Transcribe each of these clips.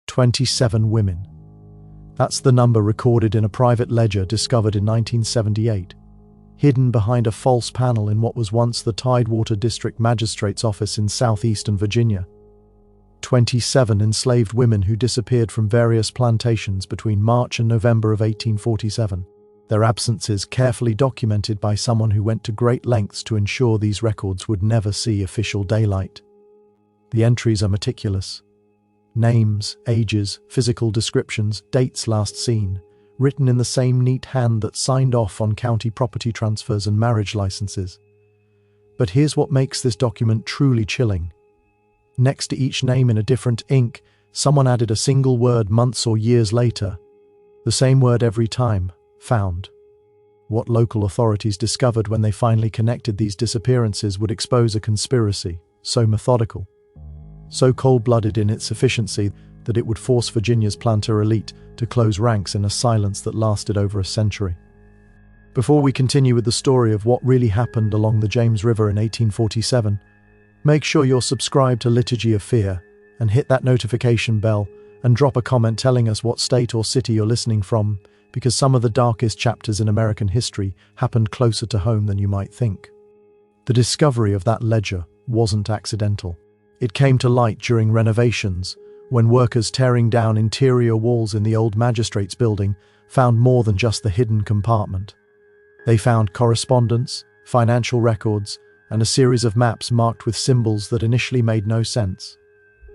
27 women. That's the number recorded in a private ledger discovered in 1978, hidden behind a false panel in what was once the Tidewater District Magistrate's office in southeastern Virginia. 27 enslaved women who disappeared from various plantations between March and November of 1847. Their absences carefully documented by someone who went to great lengths to ensure these records would never see official daylight. The entries are meticulous. Names, ages, physical descriptions, dates last seen, written in the same neat hand that signed off on county property transfers and marriage licenses. But here's what makes this document truly chilling. Next to each name in a different ink, someone added a single word months or years later. The same word every time: found. What local authorities discovered when they finally connected these disappearances would expose a conspiracy so methodical, so cold-blooded in its efficiency that it would force Virginia's planter elite to close ranks in a silence that lasted over a century. Before we continue with the story of what really happened along the James River in 1847, make sure you're subscribed to Liturgy of Fear and hit that notification bell and drop a comment telling us what state or city you're listening from, because some of the darkest chapters in American history happened closer to home than you might think. The discovery of that ledger wasn't accidental. It came to light during renovations, when workers tearing down interior walls in the old magistrate's building found more than just the hidden compartment. They found correspondence, financial records, and a series of maps marked with symbols that initially made no sense.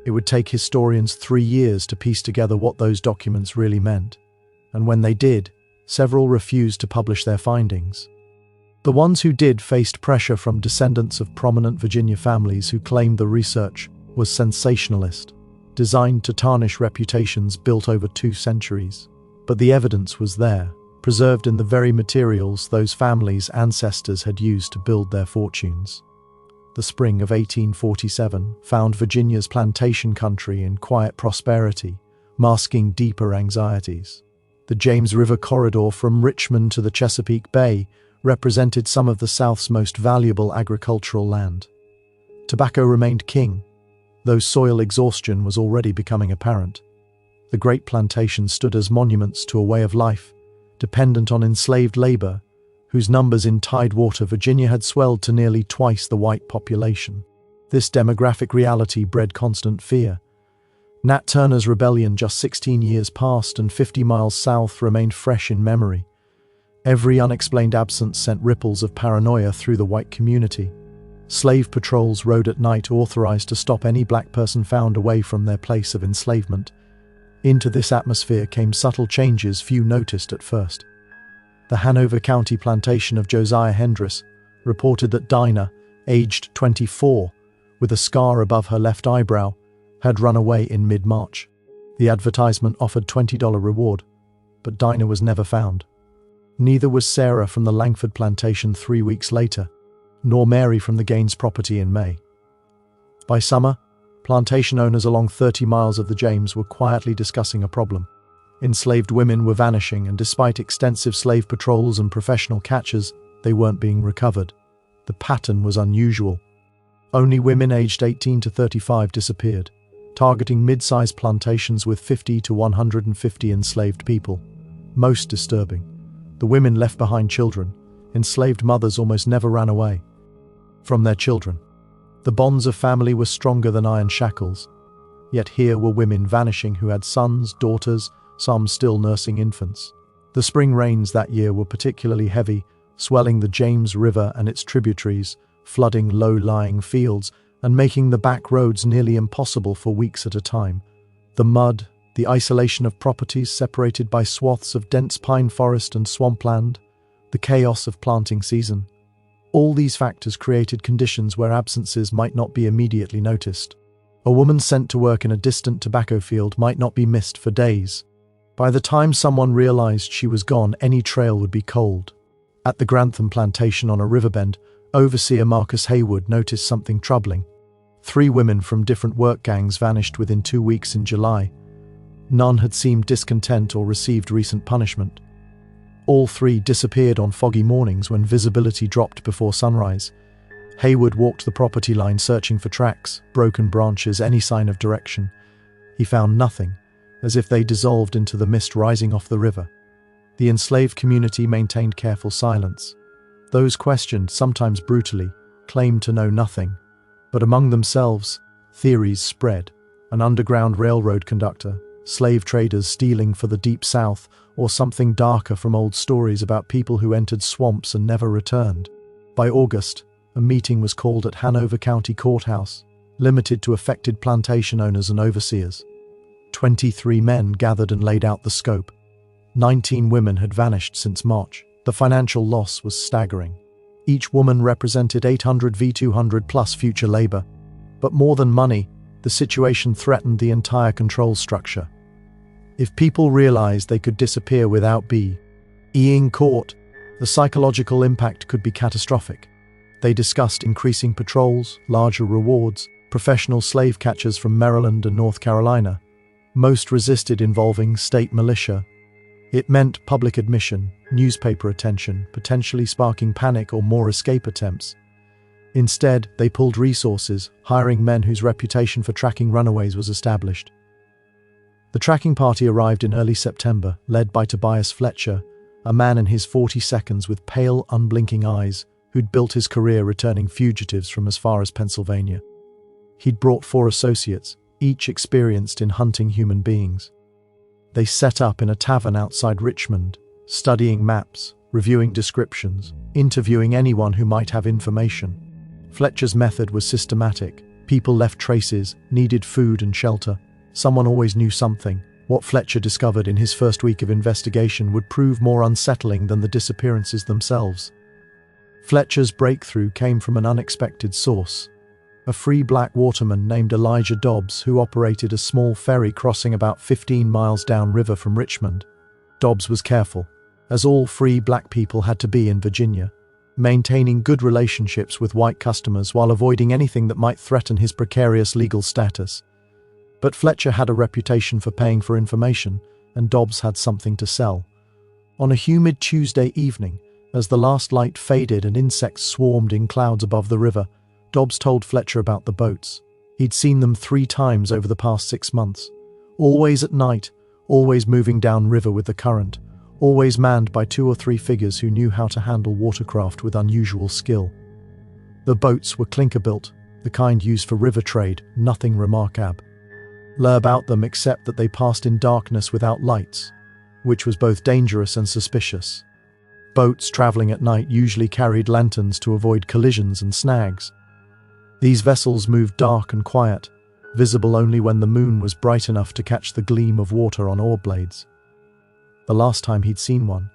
It would take historians 3 years to piece together what those documents really meant, and when they did, several refused to publish their findings. The ones who did faced pressure from descendants of prominent Virginia families who claimed the research was sensationalist, designed to tarnish reputations built over 2 centuries. But the evidence was there, preserved in the very materials those families' ancestors had used to build their fortunes. The spring of 1847 found Virginia's plantation country in quiet prosperity, masking deeper anxieties. The James River corridor from Richmond to the Chesapeake Bay represented some of the South's most valuable agricultural land. Tobacco remained king, though soil exhaustion was already becoming apparent. The great plantations stood as monuments to a way of life, dependent on enslaved labor, whose numbers in Tidewater, Virginia had swelled to nearly twice the white population. This demographic reality bred constant fear. Nat Turner's rebellion just 16 years past and 50 miles south remained fresh in memory. Every unexplained absence sent ripples of paranoia through the white community. Slave patrols rode at night authorized to stop any black person found away from their place of enslavement. Into this atmosphere came subtle changes few noticed at first. The Hanover County plantation of Josiah Hendris reported that Dinah, aged 24, with a scar above her left eyebrow, had run away in mid-March. The advertisement offered $20 reward, but Dinah was never found. Neither was Sarah from the Langford plantation 3 weeks later, nor Mary from the Gaines property in May. By summer, plantation owners along 30 miles of the James were quietly discussing a problem. Enslaved women were vanishing, and despite extensive slave patrols and professional catchers, they weren't being recovered. The pattern was unusual. Only women aged 18 to 35 disappeared, targeting mid-sized plantations with 50 to 150 enslaved people. Most disturbing, the women left behind children. Enslaved mothers almost never ran away from their children. The bonds of family were stronger than iron shackles. Yet here were women vanishing who had sons, daughters, some still nursing infants. The spring rains that year were particularly heavy, swelling the James River and its tributaries, flooding low-lying fields, and making the back roads nearly impossible for weeks at a time. The mud, the isolation of properties separated by swaths of dense pine forest and swampland, the chaos of planting season. All these factors created conditions where absences might not be immediately noticed. A woman sent to work in a distant tobacco field might not be missed for days. By the time someone realized she was gone, any trail would be cold. At the Grantham plantation on a riverbend, overseer Marcus Haywood noticed something troubling. 3 women from different work gangs vanished within 2 weeks in July. None had seemed discontent or received recent punishment. All 3 disappeared on foggy mornings when visibility dropped before sunrise. Haywood walked the property line searching for tracks, broken branches, any sign of direction. He found nothing, as if they dissolved into the mist rising off the river. The enslaved community maintained careful silence. Those questioned, sometimes brutally, claimed to know nothing. But among themselves, theories spread. An underground railroad conductor, slave traders stealing for the Deep South, or something darker from old stories about people who entered swamps and never returned. By August, a meeting was called at Hanover County Courthouse, limited to affected plantation owners and overseers. 23 men gathered and laid out the scope. 19 women had vanished since March. The financial loss was staggering. Each woman represented 800 V200 plus future labor. But more than money, the situation threatened the entire control structure. If people realized they could disappear without being caught, the psychological impact could be catastrophic. They discussed increasing patrols, larger rewards, professional slave catchers from Maryland and North Carolina. Most resisted involving state militia. It meant public admission, newspaper attention, potentially sparking panic or more escape attempts. Instead, they pulled resources, hiring men whose reputation for tracking runaways was established. The tracking party arrived in early September, led by Tobias Fletcher, a man in his 40s with pale, unblinking eyes, who'd built his career returning fugitives from as far as Pennsylvania. He'd brought 4 associates, each experienced in hunting human beings. They set up in a tavern outside Richmond, studying maps, reviewing descriptions, interviewing anyone who might have information. Fletcher's method was systematic. People left traces, needed food and shelter. Someone always knew something. What Fletcher discovered in his first week of investigation would prove more unsettling than the disappearances themselves. Fletcher's breakthrough came from an unexpected source. A free black waterman named Elijah Dobbs, who operated a small ferry crossing about 15 miles downriver from Richmond. Dobbs was careful, as all free black people had to be in Virginia, maintaining good relationships with white customers while avoiding anything that might threaten his precarious legal status. But Fletcher had a reputation for paying for information, and Dobbs had something to sell. On a humid Tuesday evening, as the last light faded and insects swarmed in clouds above the river, Dobbs told Fletcher about the boats. He'd seen them 3 times over the past 6 months. Always at night, always moving downriver with the current, always manned by 2 or 3 figures who knew how to handle watercraft with unusual skill. The boats were clinker-built, the kind used for river trade, nothing remarkable about them except that they passed in darkness without lights, which was both dangerous and suspicious. Boats traveling at night usually carried lanterns to avoid collisions and snags. These vessels moved dark and quiet, visible only when the moon was bright enough to catch the gleam of water on oar blades. The last time he'd seen one,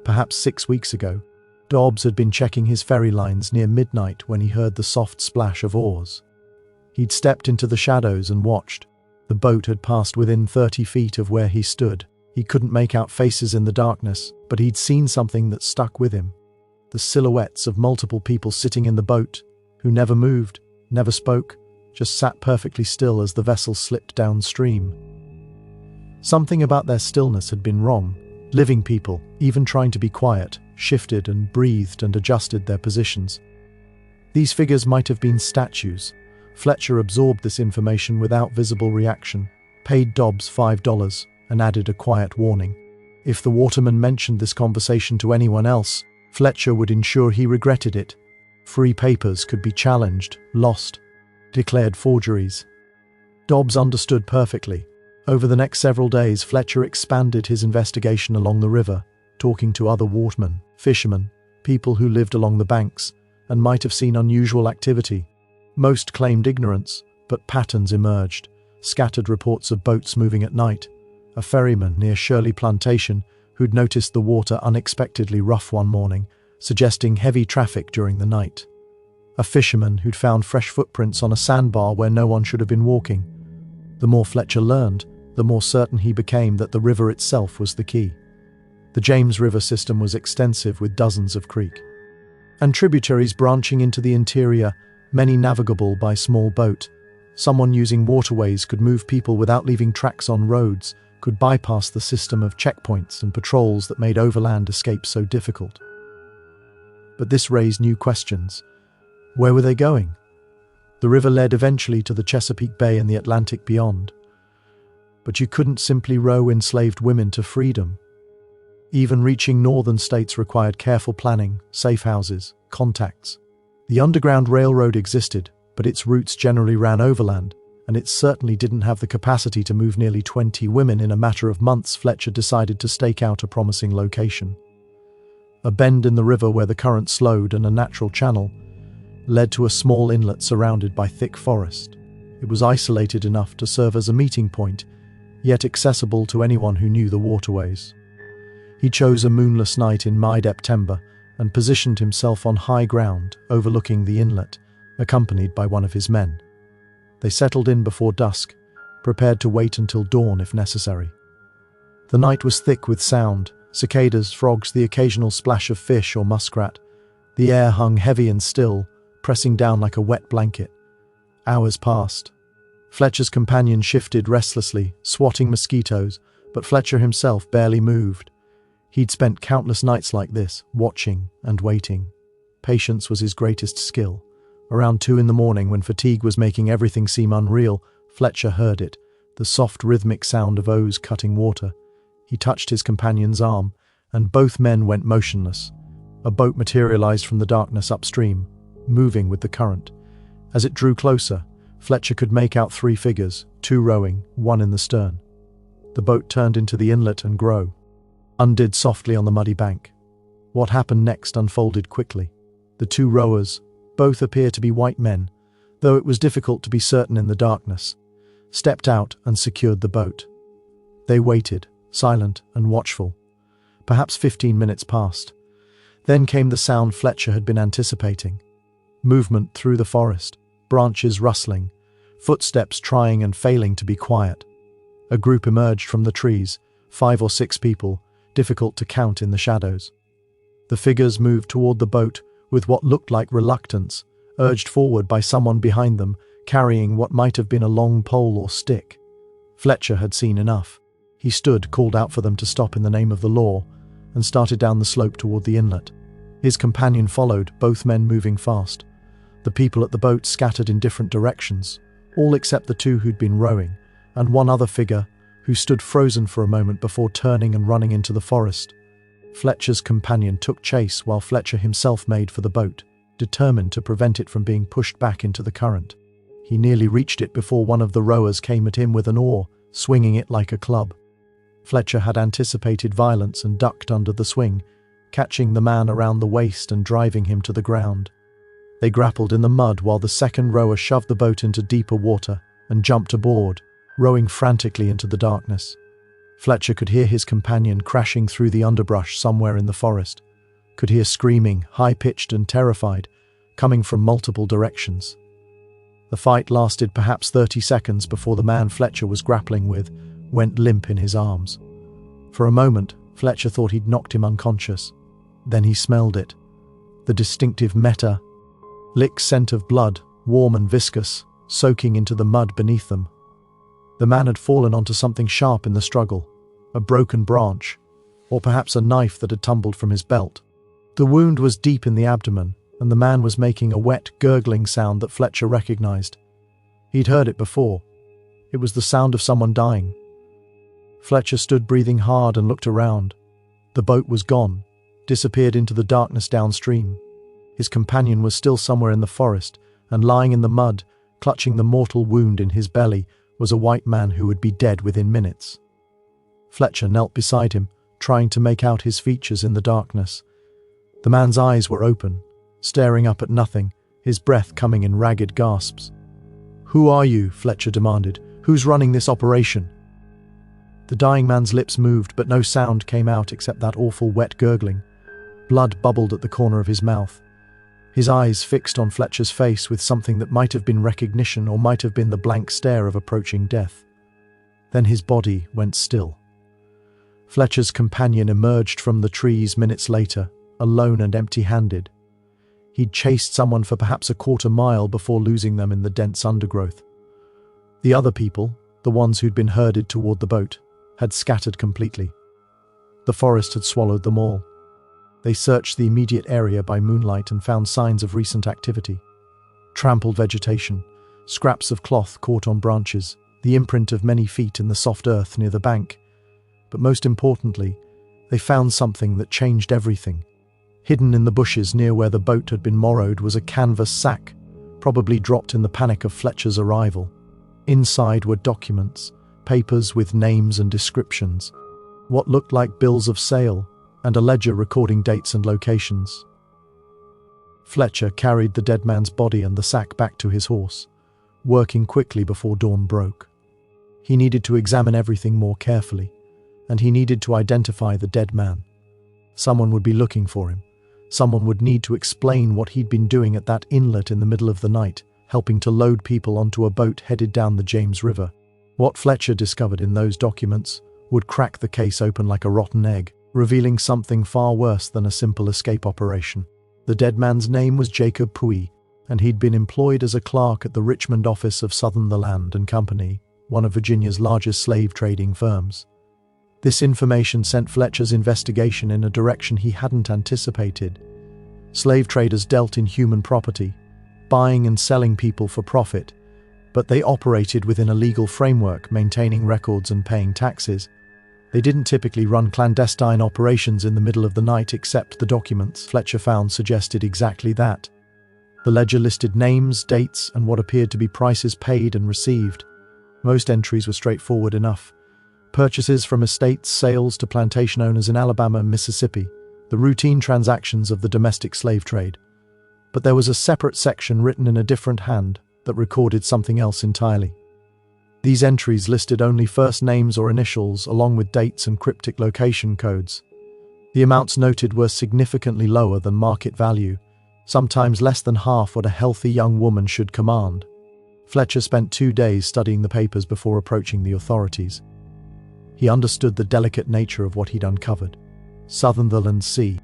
perhaps 6 weeks ago, Dobbs had been checking his ferry lines near midnight when he heard the soft splash of oars. He'd stepped into the shadows and watched. The boat had passed within 30 feet of where he stood. He couldn't make out faces in the darkness, but he'd seen something that stuck with him. The silhouettes of multiple people sitting in the boat, who never moved, never spoke, just sat perfectly still as the vessel slipped downstream. Something about their stillness had been wrong. Living people, even trying to be quiet, shifted and breathed and adjusted their positions. These figures might have been statues. Fletcher absorbed this information without visible reaction, paid Dobbs $5, and added a quiet warning. If the waterman mentioned this conversation to anyone else, Fletcher would ensure he regretted it. Free papers could be challenged, lost, declared forgeries. Dobbs understood perfectly. Over the next several days, Fletcher expanded his investigation along the river, talking to other watermen, fishermen, people who lived along the banks, and might have seen unusual activity. Most claimed ignorance, but patterns emerged. Scattered reports of boats moving at night. A ferryman near Shirley Plantation who'd noticed the water unexpectedly rough one morning, suggesting heavy traffic during the night. A fisherman who'd found fresh footprints on a sandbar where no one should have been walking. The more Fletcher learned, the more certain he became that the river itself was the key. The James River system was extensive with dozens of creek and tributaries branching into the interior, many navigable by small boat. Someone using waterways could move people without leaving tracks on roads, could bypass the system of checkpoints and patrols that made overland escape so difficult. But this raised new questions. Where were they going? The river led eventually to the Chesapeake Bay and the Atlantic beyond. But you couldn't simply row enslaved women to freedom. Even reaching northern states required careful planning, safe houses, contacts. The Underground Railroad existed, but its routes generally ran overland, and it certainly didn't have the capacity to move nearly 20 women in a matter of months. Fletcher decided to stake out a promising location. A bend in the river where the current slowed and a natural channel led to a small inlet surrounded by thick forest. It was isolated enough to serve as a meeting point, yet accessible to anyone who knew the waterways. He chose a moonless night in mid-September and positioned himself on high ground overlooking the inlet, accompanied by one of his men. They settled in before dusk, prepared to wait until dawn if necessary. The night was thick with sound, cicadas, frogs, the occasional splash of fish or muskrat. The air hung heavy and still, pressing down like a wet blanket. Hours passed. Fletcher's companion shifted restlessly, swatting mosquitoes, but Fletcher himself barely moved. He'd spent countless nights like this, watching and waiting. Patience was his greatest skill. Around 2 a.m, when fatigue was making everything seem unreal, Fletcher heard it, the soft rhythmic sound of oars cutting water. He touched his companion's arm, and both men went motionless. A boat materialized from the darkness upstream, moving with the current. As it drew closer, Fletcher could make out 3 figures, 2 rowing, 1 in the stern. The boat turned into the inlet and undid softly on the muddy bank. What happened next unfolded quickly. The 2 rowers, both appear to be white men, though it was difficult to be certain in the darkness, stepped out and secured the boat. They waited, silent and watchful. Perhaps 15 minutes passed. Then came the sound Fletcher had been anticipating. Movement through the forest, branches rustling, footsteps trying and failing to be quiet. A group emerged from the trees, 5 or 6 people, difficult to count in the shadows. The figures moved toward the boat with what looked like reluctance, urged forward by someone behind them, carrying what might have been a long pole or stick. Fletcher had seen enough. He stood, called out for them to stop in the name of the law, and started down the slope toward the inlet. His companion followed, both men moving fast. The people at the boat scattered in different directions, all except the 2 who'd been rowing, and one other figure who stood frozen for a moment before turning and running into the forest. Fletcher's companion took chase while Fletcher himself made for the boat, determined to prevent it from being pushed back into the current. He nearly reached it before one of the rowers came at him with an oar, swinging it like a club. Fletcher had anticipated violence and ducked under the swing, catching the man around the waist and driving him to the ground. They grappled in the mud while the second rower shoved the boat into deeper water and jumped aboard, rowing frantically into the darkness. Fletcher could hear his companion crashing through the underbrush somewhere in the forest, could hear screaming, high-pitched and terrified, coming from multiple directions. The fight lasted perhaps 30 seconds before the man Fletcher was grappling with went limp in his arms. For a moment, Fletcher thought he'd knocked him unconscious. Then he smelled it. The distinctive lick scent of blood, warm and viscous, soaking into the mud beneath them. The man had fallen onto something sharp in the struggle, a broken branch, or perhaps a knife that had tumbled from his belt. The wound was deep in the abdomen, and the man was making a wet, gurgling sound that Fletcher recognized. He'd heard it before. It was the sound of someone dying. Fletcher stood breathing hard and looked around. The boat was gone, disappeared into the darkness downstream. His companion was still somewhere in the forest, and lying in the mud, clutching the mortal wound in his belly, was a white man who would be dead within minutes. Fletcher knelt beside him, trying to make out his features in the darkness. The man's eyes were open, staring up at nothing, his breath coming in ragged gasps. "Who are you?" Fletcher demanded. "Who's running this operation?" The dying man's lips moved, but no sound came out except that awful wet gurgling. Blood bubbled at the corner of his mouth. His eyes fixed on Fletcher's face with something that might have been recognition or might have been the blank stare of approaching death. Then his body went still. Fletcher's companion emerged from the trees minutes later, alone and empty-handed. He'd chased someone for perhaps a quarter-mile before losing them in the dense undergrowth. The other people, the ones who'd been herded toward the boat, had scattered completely. The forest had swallowed them all. They searched the immediate area by moonlight and found signs of recent activity. Trampled vegetation, scraps of cloth caught on branches, the imprint of many feet in the soft earth near the bank. But most importantly, they found something that changed everything. Hidden in the bushes near where the boat had been moorowed was a canvas sack, probably dropped in the panic of Fletcher's arrival. Inside were documents, papers with names and descriptions, what looked like bills of sale, and a ledger recording dates and locations. Fletcher carried the dead man's body and the sack back to his horse, working quickly before dawn broke. He needed to examine everything more carefully, and he needed to identify the dead man. Someone would be looking for him. Someone would need to explain what he'd been doing at that inlet in the middle of the night, helping to load people onto a boat headed down the James River. What Fletcher discovered in those documents would crack the case open like a rotten egg, revealing something far worse than a simple escape operation. The dead man's name was Jacob Puy, and he'd been employed as a clerk at the Richmond office of Sutherland and Company, one of Virginia's largest slave trading firms. This information sent Fletcher's investigation in a direction he hadn't anticipated. Slave traders dealt in human property, buying and selling people for profit, but they operated within a legal framework, maintaining records and paying taxes. They didn't typically run clandestine operations in the middle of the night, except the documents Fletcher found suggested exactly that. The ledger listed names, dates, and what appeared to be prices paid and received. Most entries were straightforward enough. Purchases from estates, sales to plantation owners in Alabama and Mississippi, the routine transactions of the domestic slave trade. But there was a separate section written in a different hand that recorded something else entirely. These entries listed only first names or initials, along with dates and cryptic location codes. The amounts noted were significantly lower than market value, sometimes less than half what a healthy young woman should command. Fletcher spent 2 days studying the papers before approaching the authorities. He understood the delicate nature of what he'd uncovered. Sutherland C.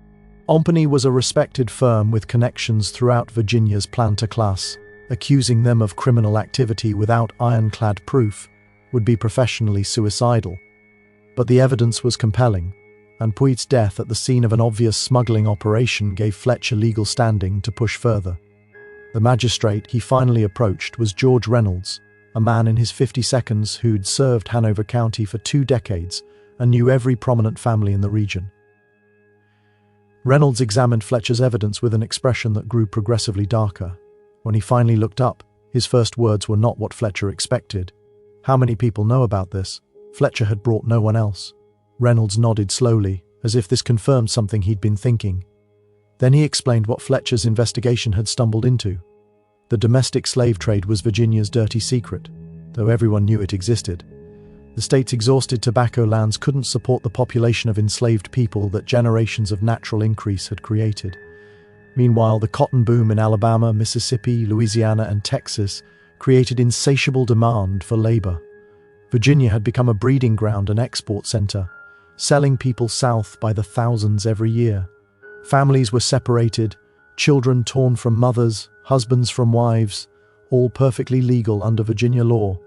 Company was a respected firm with connections throughout Virginia's planter class. Accusing them of criminal activity without ironclad proof would be professionally suicidal. But the evidence was compelling, and Puig's death at the scene of an obvious smuggling operation gave Fletcher legal standing to push further. The magistrate he finally approached was George Reynolds, a man in his 52nd who'd served Hanover County for 2 decades and knew every prominent family in the region. Reynolds examined Fletcher's evidence with an expression that grew progressively darker. When he finally looked up, his first words were not what Fletcher expected. "How many people know about this?" Fletcher had brought no one else. Reynolds nodded slowly, as if this confirmed something he'd been thinking. Then he explained what Fletcher's investigation had stumbled into. The domestic slave trade was Virginia's dirty secret, though everyone knew it existed. The state's exhausted tobacco lands couldn't support the population of enslaved people that generations of natural increase had created. Meanwhile, the cotton boom in Alabama, Mississippi, Louisiana, and Texas created insatiable demand for labor. Virginia had become a breeding ground and export center, selling people south by the thousands every year. Families were separated, children torn from mothers, husbands from wives, all perfectly legal under Virginia law.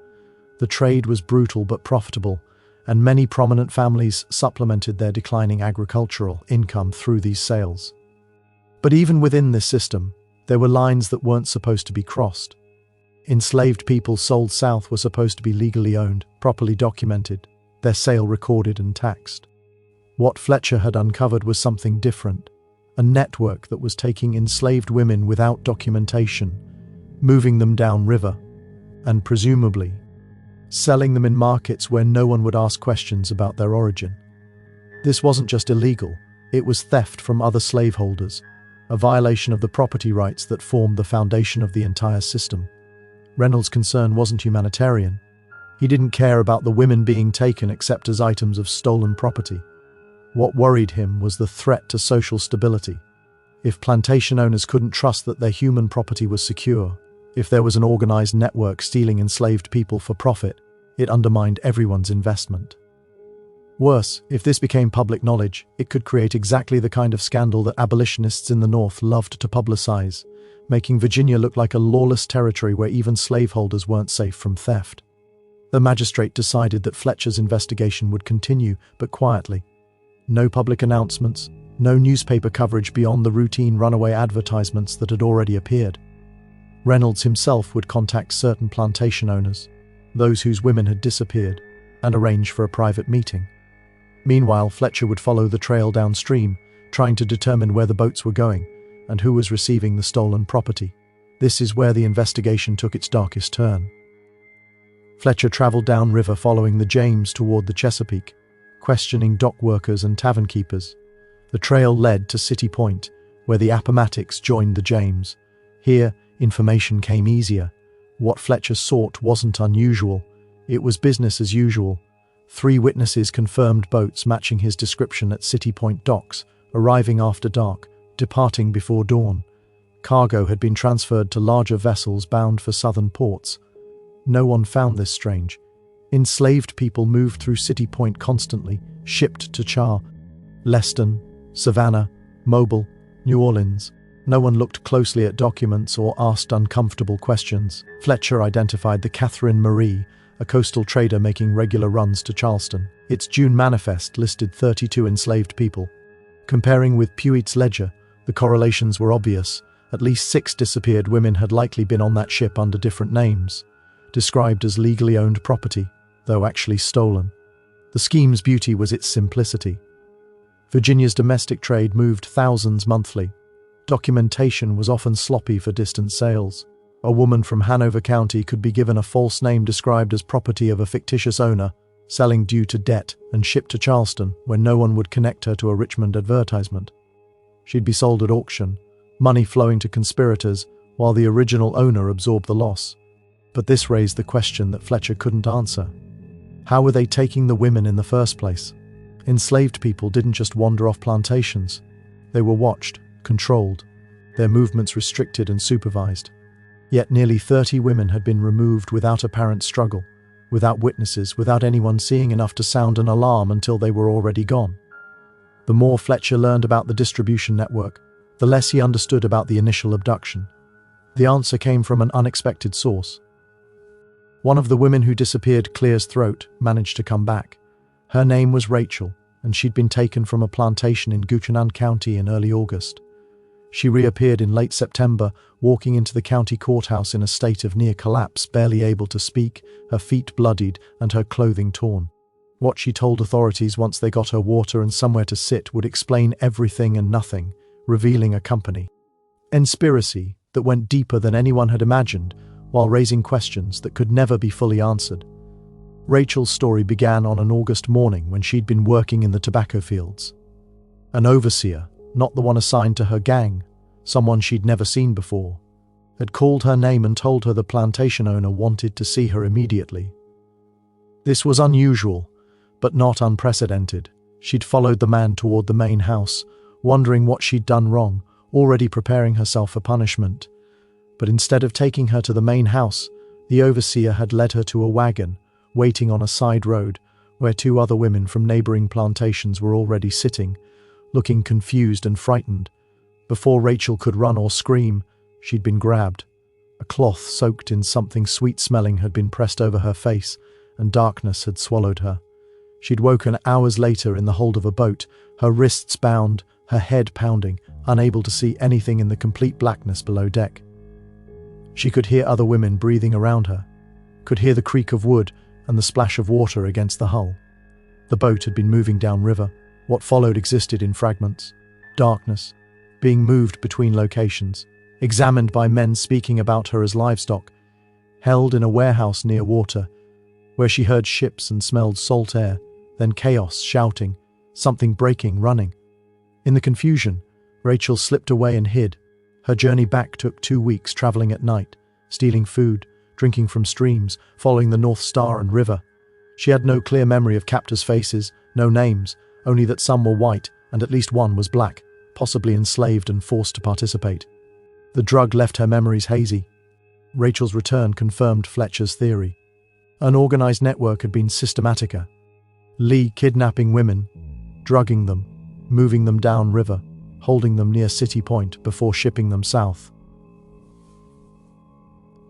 The trade was brutal but profitable, and many prominent families supplemented their declining agricultural income through these sales. But even within this system, there were lines that weren't supposed to be crossed. Enslaved people sold south were supposed to be legally owned, properly documented, their sale recorded and taxed. What Fletcher had uncovered was something different, a network that was taking enslaved women without documentation, moving them downriver, and presumably selling them in markets where no one would ask questions about their origin. This wasn't just illegal, it was theft from other slaveholders, a violation of the property rights that formed the foundation of the entire system. Reynolds' concern wasn't humanitarian. He didn't care about the women being taken except as items of stolen property. What worried him was the threat to social stability. If plantation owners couldn't trust that their human property was secure, if there was an organized network stealing enslaved people for profit, it undermined everyone's investment. Worse, if this became public knowledge, it could create exactly the kind of scandal that abolitionists in the North loved to publicize, making Virginia look like a lawless territory where even slaveholders weren't safe from theft. The magistrate decided that Fletcher's investigation would continue, but quietly. No public announcements, no newspaper coverage beyond the routine runaway advertisements that had already appeared. Reynolds himself would contact certain plantation owners, those whose women had disappeared, and arrange for a private meeting. Meanwhile, Fletcher would follow the trail downstream, trying to determine where the boats were going and who was receiving the stolen property. This is where the investigation took its darkest turn. Fletcher traveled downriver following the James toward the Chesapeake, questioning dock workers and tavern keepers. The trail led to City Point, where the Appomattox joined the James. Here, information came easier. What Fletcher sought wasn't unusual. It was business as usual. 3 witnesses confirmed boats matching his description at City Point docks, arriving after dark, departing before dawn. Cargo had been transferred to larger vessels bound for southern ports. No one found this strange. Enslaved people moved through City Point constantly, shipped to Char, Leston, Savannah, Mobile, New Orleans. No one looked closely at documents or asked uncomfortable questions. Fletcher identified the Catherine Marie, a coastal trader making regular runs to Charleston. Its June manifest listed 32 enslaved people. Comparing with Puig's ledger, the correlations were obvious. At least 6 disappeared women had likely been on that ship under different names, described as legally owned property, though actually stolen. The scheme's beauty was its simplicity. Virginia's domestic trade moved thousands monthly. Documentation was often sloppy for distant sales. A woman from Hanover County could be given a false name described as property of a fictitious owner, selling due to debt, and shipped to Charleston, where no one would connect her to a Richmond advertisement. She'd be sold at auction, money flowing to conspirators, while the original owner absorbed the loss. But this raised the question that Fletcher couldn't answer. How were they taking the women in the first place? Enslaved people didn't just wander off plantations. They were watched, controlled, their movements restricted and supervised. Yet nearly 30 women had been removed without apparent struggle, without witnesses, without anyone seeing enough to sound an alarm until they were already gone. The more Fletcher learned about the distribution network, the less he understood about the initial abduction. The answer came from an unexpected source. One of the women who disappeared Clear's throat managed to come back. Her name was Rachel, and she'd been taken from a plantation in Gouchenan County in early August. She reappeared in late September, walking into the county courthouse in a state of near collapse, barely able to speak, her feet bloodied and her clothing torn. What she told authorities once they got her water and somewhere to sit would explain everything and nothing, revealing a conspiracy that went deeper than anyone had imagined, while raising questions that could never be fully answered. Rachel's story began on an August morning when she'd been working in the tobacco fields. An overseer, not the one assigned to her gang, someone she'd never seen before, had called her name and told her the plantation owner wanted to see her immediately. This was unusual, but not unprecedented. She'd followed the man toward the main house, wondering what she'd done wrong, already preparing herself for punishment. But instead of taking her to the main house, the overseer had led her to a wagon, waiting on a side road, where 2 other women from neighboring plantations were already sitting, looking confused and frightened. Before Rachel could run or scream, she'd been grabbed. A cloth soaked in something sweet-smelling had been pressed over her face, and darkness had swallowed her. She'd woken hours later in the hold of a boat, her wrists bound, her head pounding, unable to see anything in the complete blackness below deck. She could hear other women breathing around her, could hear the creak of wood and the splash of water against the hull. The boat had been moving downriver. What followed existed in fragments. Darkness, being moved between locations, examined by men speaking about her as livestock, held in a warehouse near water, where she heard ships and smelled salt air, then chaos, shouting, something breaking, running. In the confusion, Rachel slipped away and hid. Her journey back took 2 weeks, traveling at night, stealing food, drinking from streams, following the North Star and river. She had no clear memory of captors' faces, no names, only that some were white and at least one was black, possibly enslaved and forced to participate. The drug left her memories hazy. Rachel's return confirmed Fletcher's theory. An organized network had been systematica. Lee kidnapping women, drugging them, moving them downriver, holding them near City Point before shipping them south.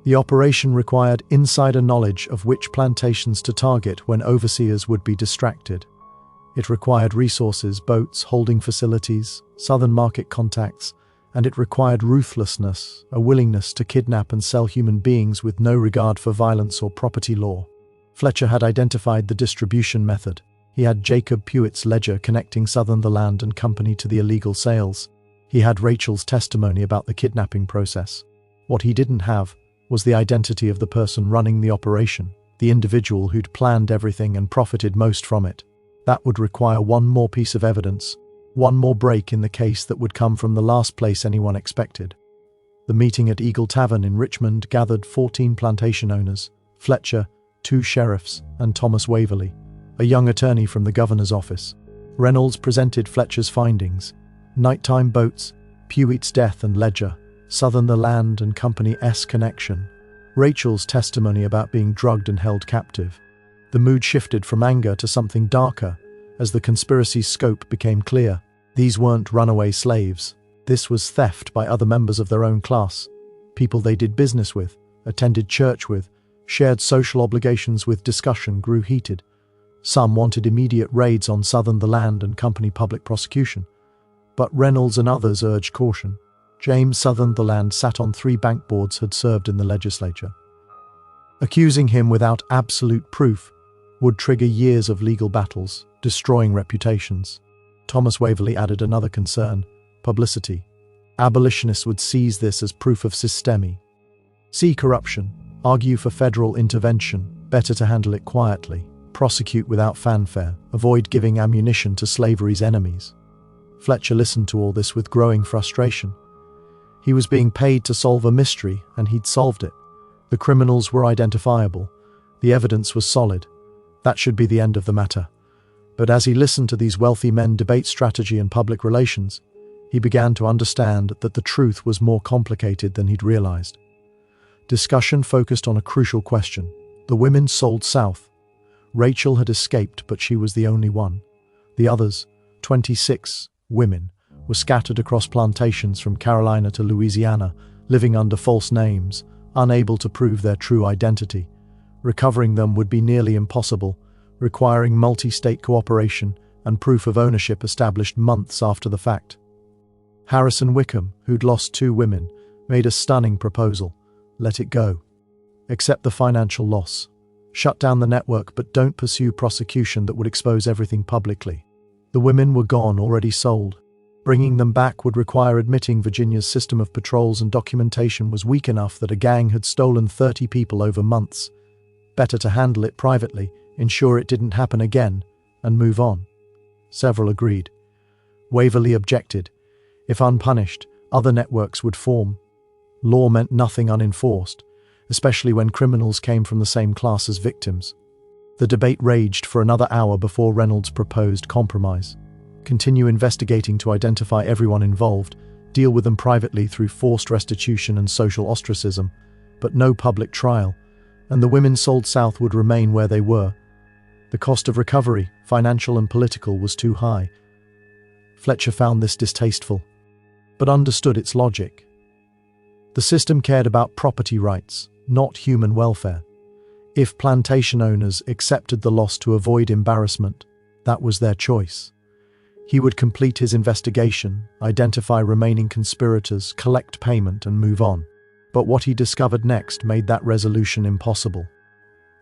The operation required insider knowledge of which plantations to target when overseers would be distracted. It required resources, boats, holding facilities, southern market contacts, and it required ruthlessness, a willingness to kidnap and sell human beings with no regard for violence or property law. Fletcher had identified the distribution method. He had Jacob Puett's ledger connecting Sutherland and Company to the illegal sales. He had Rachel's testimony about the kidnapping process. What he didn't have was the identity of the person running the operation, the individual who'd planned everything and profited most from it. That would require one more piece of evidence, one more break in the case that would come from the last place anyone expected. The meeting at Eagle Tavern in Richmond gathered 14 plantation owners, Fletcher, 2 sheriffs, and Thomas Waverley, a young attorney from the governor's office. Reynolds presented Fletcher's findings: nighttime boats, Puett's death and ledger, Sutherland and Company's connection, Rachel's testimony about being drugged and held captive. The mood shifted from anger to something darker as the conspiracy's scope became clear. These weren't runaway slaves. This was theft by other members of their own class, people they did business with, attended church with, shared social obligations with. Discussion grew heated. Some wanted immediate raids on Sutherland and Company public prosecution, but Reynolds and others urged caution. James Sutherland sat on 3 bank boards, had served in the legislature. Accusing him without absolute proof would trigger years of legal battles, destroying reputations. Thomas Waverley added another concern: publicity. Abolitionists would seize this as proof of systemi. See corruption, argue for federal intervention, better to handle it quietly, prosecute without fanfare, avoid giving ammunition to slavery's enemies. Fletcher listened to all this with growing frustration. He was being paid to solve a mystery, and he'd solved it. The criminals were identifiable. The evidence was solid. That should be the end of the matter. But as he listened to these wealthy men debate strategy and public relations, he began to understand that the truth was more complicated than he'd realized. Discussion focused on a crucial question. The women sold south. Rachel had escaped, but she was the only one. The others, 26 women, were scattered across plantations from Carolina to Louisiana, living under false names, unable to prove their true identity. Recovering them would be nearly impossible, requiring multi-state cooperation and proof of ownership established months after the fact. Harrison Wickham, who'd lost 2 women, made a stunning proposal: let it go. Accept the financial loss. Shut down the network, but don't pursue prosecution that would expose everything publicly. The women were gone, already sold. Bringing them back would require admitting Virginia's system of patrols and documentation was weak enough that a gang had stolen 30 people over months. Better to handle it privately, ensure it didn't happen again, and move on. Several agreed. Waverley objected. If unpunished, other networks would form. Law meant nothing unenforced, especially when criminals came from the same class as victims. The debate raged for another hour before Reynolds proposed compromise. Continue investigating to identify everyone involved, deal with them privately through forced restitution and social ostracism, but no public trial, and the women sold south would remain where they were. The cost of recovery, financial and political, was too high. Fletcher found this distasteful, but understood its logic. The system cared about property rights, not human welfare. If plantation owners accepted the loss to avoid embarrassment, that was their choice. He would complete his investigation, identify remaining conspirators, collect payment, and move on. But what he discovered next made that resolution impossible.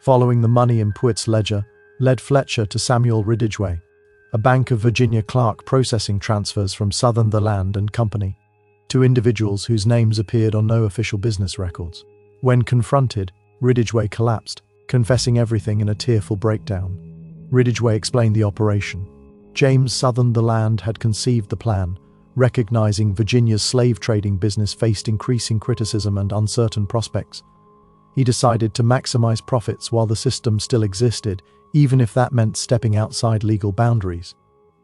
Following the money in Puett's ledger led Fletcher to Samuel Ridgway, a Bank of Virginia clerk processing transfers from Sutherland and Company to individuals whose names appeared on no official business records. When confronted, Ridgway collapsed, confessing everything in a tearful breakdown. Ridgway explained the operation. James Sutherland had conceived the plan, recognizing Virginia's slave trading business faced increasing criticism and uncertain prospects. He decided to maximize profits while the system still existed, even if that meant stepping outside legal boundaries.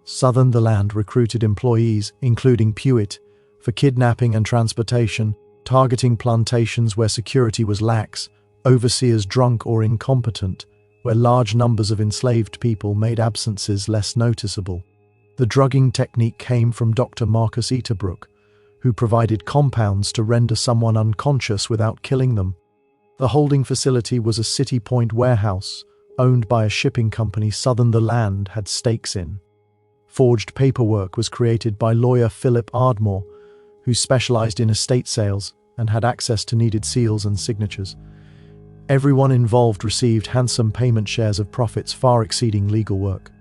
Sutherland recruited employees, including Puett, for kidnapping and transportation, targeting plantations where security was lax, overseers drunk or incompetent, where large numbers of enslaved people made absences less noticeable. The drugging technique came from Dr. Marcus Eaterbrook, who provided compounds to render someone unconscious without killing them. The holding facility was a City Point warehouse, owned by a shipping company Sutherland had stakes in. Forged paperwork was created by lawyer Philip Ardmore, who specialized in estate sales and had access to needed seals and signatures. Everyone involved received handsome payment shares of profits far exceeding legal work.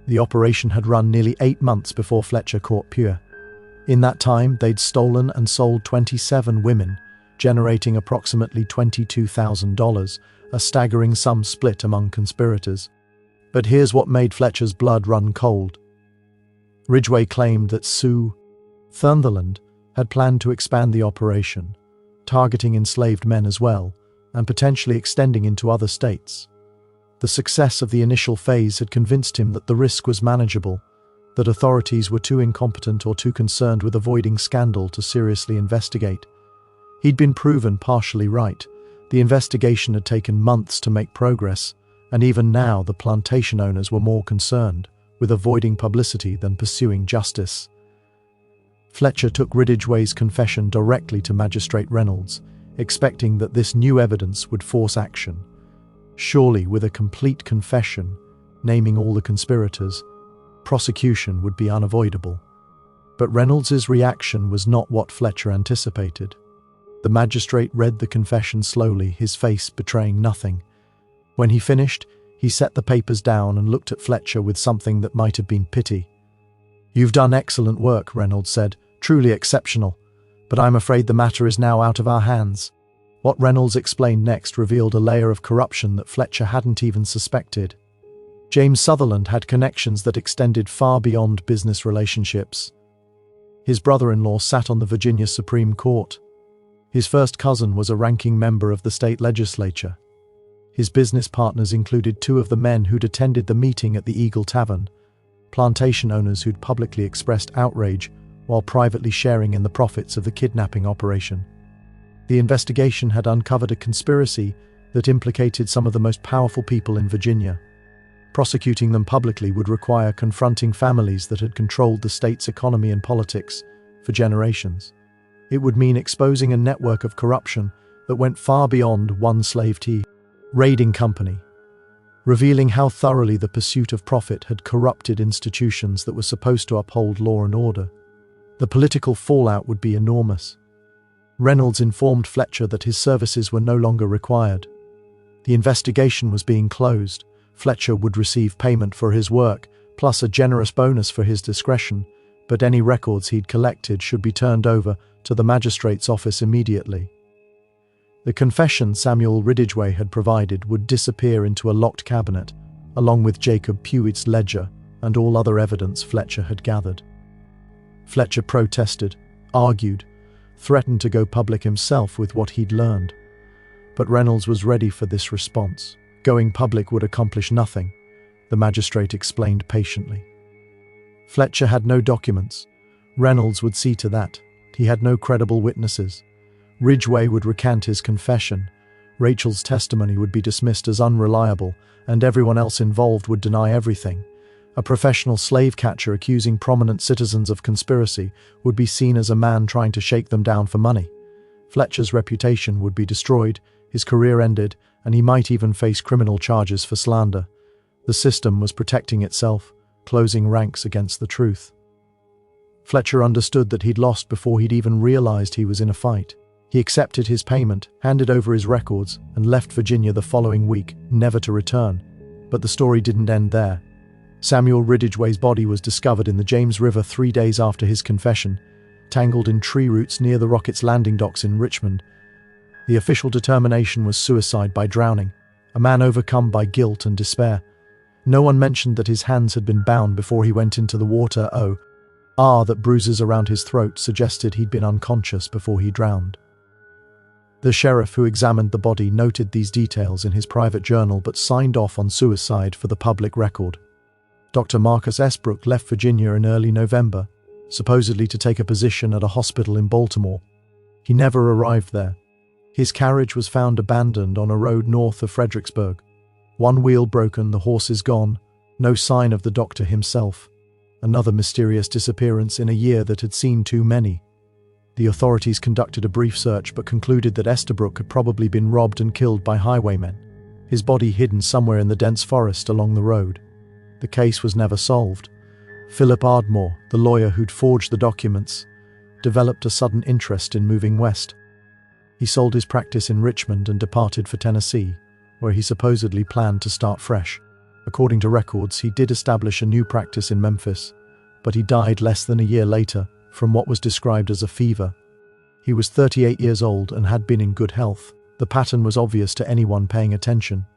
The operation had run nearly 8 months before Fletcher caught Pure. In that time, they'd stolen and sold 27 women, generating approximately $22,000, a staggering sum split among conspirators. But here's what made Fletcher's blood run cold. Ridgway claimed that Sue Thunderland had planned to expand the operation, targeting enslaved men as well, and potentially extending into other states. The success of the initial phase had convinced him that the risk was manageable, that authorities were too incompetent or too concerned with avoiding scandal to seriously investigate. He'd been proven partially right. The investigation had taken months to make progress, and even now the plantation owners were more concerned with avoiding publicity than pursuing justice. Fletcher took Ridgway's confession directly to Magistrate Reynolds, expecting that this new evidence would force action. Surely, with a complete confession, naming all the conspirators, prosecution would be unavoidable. But Reynolds's reaction was not what Fletcher anticipated. The magistrate read the confession slowly, his face betraying nothing. When he finished, he set the papers down and looked at Fletcher with something that might have been pity. "You've done excellent work," Reynolds said, "truly exceptional. But I'm afraid the matter is now out of our hands." What Reynolds explained next revealed a layer of corruption that Fletcher hadn't even suspected. James Sutherland had connections that extended far beyond business relationships. His brother-in-law sat on the Virginia Supreme Court. His first cousin was a ranking member of the state legislature. His business partners included 2 of the men who'd attended the meeting at the Eagle Tavern, plantation owners who'd publicly expressed outrage while privately sharing in the profits of the kidnapping operation. The investigation had uncovered a conspiracy that implicated some of the most powerful people in Virginia. Prosecuting them publicly would require confronting families that had controlled the state's economy and politics for generations. It would mean exposing a network of corruption that went far beyond one slave raiding company, revealing how thoroughly the pursuit of profit had corrupted institutions that were supposed to uphold law and order. The political fallout would be enormous. Reynolds informed Fletcher that his services were no longer required. The investigation was being closed. Fletcher would receive payment for his work, plus a generous bonus for his discretion, but any records he'd collected should be turned over to the magistrate's office immediately. The confession Samuel Ridgway had provided would disappear into a locked cabinet, along with Jacob Puett's ledger and all other evidence Fletcher had gathered. Fletcher protested, argued, threatened to go public himself with what he'd learned. But Reynolds was ready for this response. Going public would accomplish nothing, the magistrate explained patiently. Fletcher had no documents. Reynolds would see to that. He had no credible witnesses. Ridgway would recant his confession. Rachel's testimony would be dismissed as unreliable, and everyone else involved would deny everything. A professional slave catcher accusing prominent citizens of conspiracy would be seen as a man trying to shake them down for money. Fletcher's reputation would be destroyed, his career ended, and he might even face criminal charges for slander. The system was protecting itself, closing ranks against the truth. Fletcher understood that he'd lost before he'd even realized he was in a fight. He accepted his payment, handed over his records, and left Virginia the following week, never to return. But the story didn't end there. Samuel Ridgway's body was discovered in the James River 3 days after his confession, tangled in tree roots near the rocket's landing docks in Richmond. The official determination was suicide by drowning, a man overcome by guilt and despair. No one mentioned that his hands had been bound before he went into the water. That bruises around his throat suggested he'd been unconscious before he drowned. The sheriff who examined the body noted these details in his private journal but signed off on suicide for the public record. Dr. Marcus Esbrook left Virginia in early November, supposedly to take a position at a hospital in Baltimore. He never arrived there. His carriage was found abandoned on a road north of Fredericksburg. One wheel broken, the horses gone, no sign of the doctor himself. Another mysterious disappearance in a year that had seen too many. The authorities conducted a brief search but concluded that Estabrook had probably been robbed and killed by highwaymen, his body hidden somewhere in the dense forest along the road. The case was never solved. Philip Ardmore, the lawyer who'd forged the documents, developed a sudden interest in moving west. He sold his practice in Richmond and departed for Tennessee, where he supposedly planned to start fresh. According to records, he did establish a new practice in Memphis, but he died less than a year later from what was described as a fever. He was 38 years old and had been in good health. The pattern was obvious to anyone paying attention.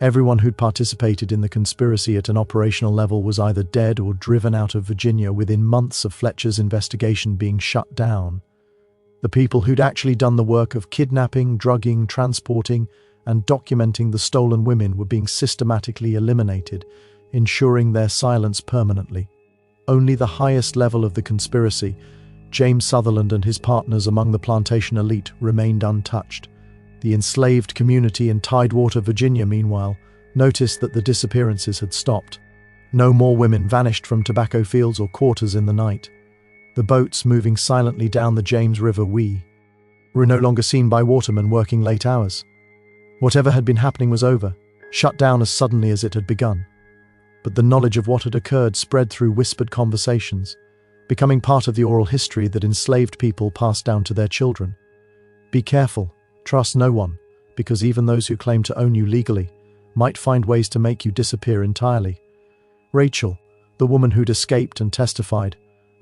Everyone who'd participated in the conspiracy at an operational level was either dead or driven out of Virginia within months of Fletcher's investigation being shut down. The people who'd actually done the work of kidnapping, drugging, transporting, and documenting the stolen women were being systematically eliminated, ensuring their silence permanently. Only the highest level of the conspiracy, James Sutherland and his partners among the plantation elite, remained untouched. The enslaved community in Tidewater, Virginia, meanwhile, noticed that the disappearances had stopped. No more women vanished from tobacco fields or quarters in the night. The boats moving silently down the James River were no longer seen by watermen working late hours. Whatever had been happening was over, shut down as suddenly as it had begun. But the knowledge of what had occurred spread through whispered conversations, becoming part of the oral history that enslaved people passed down to their children. Be careful, trust no one, because even those who claim to own you legally might find ways to make you disappear entirely. Rachel, the woman who'd escaped and testified,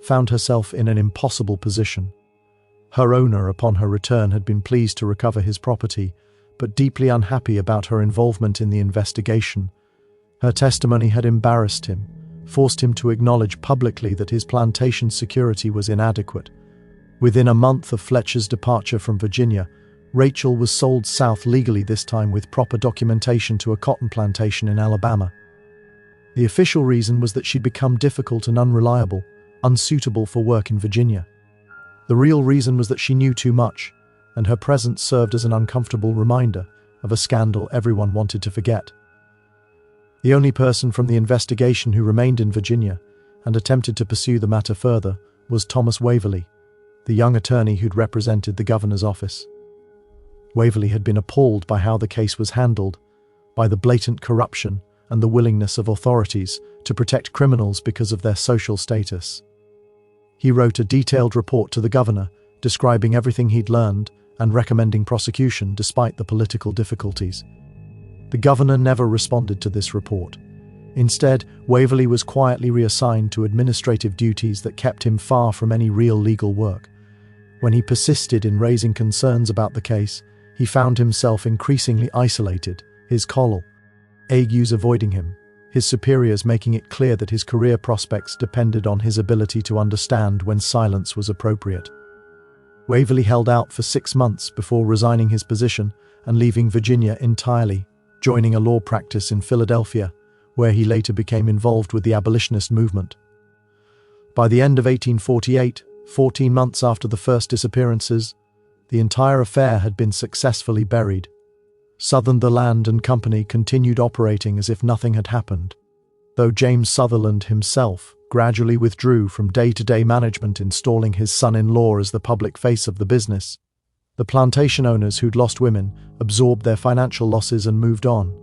found herself in an impossible position. Her owner, upon her return, had been pleased to recover his property, but deeply unhappy about her involvement in the investigation. Her testimony had embarrassed him, forced him to acknowledge publicly that his plantation's security was inadequate. Within a month of Fletcher's departure from Virginia, Rachel was sold south legally, this time with proper documentation, to a cotton plantation in Alabama. The official reason was that she'd become difficult and unreliable, unsuitable for work in Virginia. The real reason was that she knew too much, and her presence served as an uncomfortable reminder of a scandal everyone wanted to forget. The only person from the investigation who remained in Virginia and attempted to pursue the matter further was Thomas Waverly, the young attorney who'd represented the governor's office. Waverly had been appalled by how the case was handled, by the blatant corruption and the willingness of authorities to protect criminals because of their social status. He wrote a detailed report to the governor, describing everything he'd learned and recommending prosecution despite the political difficulties. The governor never responded to this report. Instead, Waverly was quietly reassigned to administrative duties that kept him far from any real legal work. When he persisted in raising concerns about the case, he found himself increasingly isolated, his colleagues avoiding him, his superiors making it clear that his career prospects depended on his ability to understand when silence was appropriate. Waverly held out for 6 months before resigning his position and leaving Virginia entirely, joining a law practice in Philadelphia, where he later became involved with the abolitionist movement. By the end of 1848, 14 months after the first disappearances, the entire affair had been successfully buried. Sutherland and Company continued operating as if nothing had happened, though James Sutherland himself gradually withdrew from day-to-day management, installing his son-in-law as the public face of the business. The plantation owners who'd lost women absorbed their financial losses and moved on.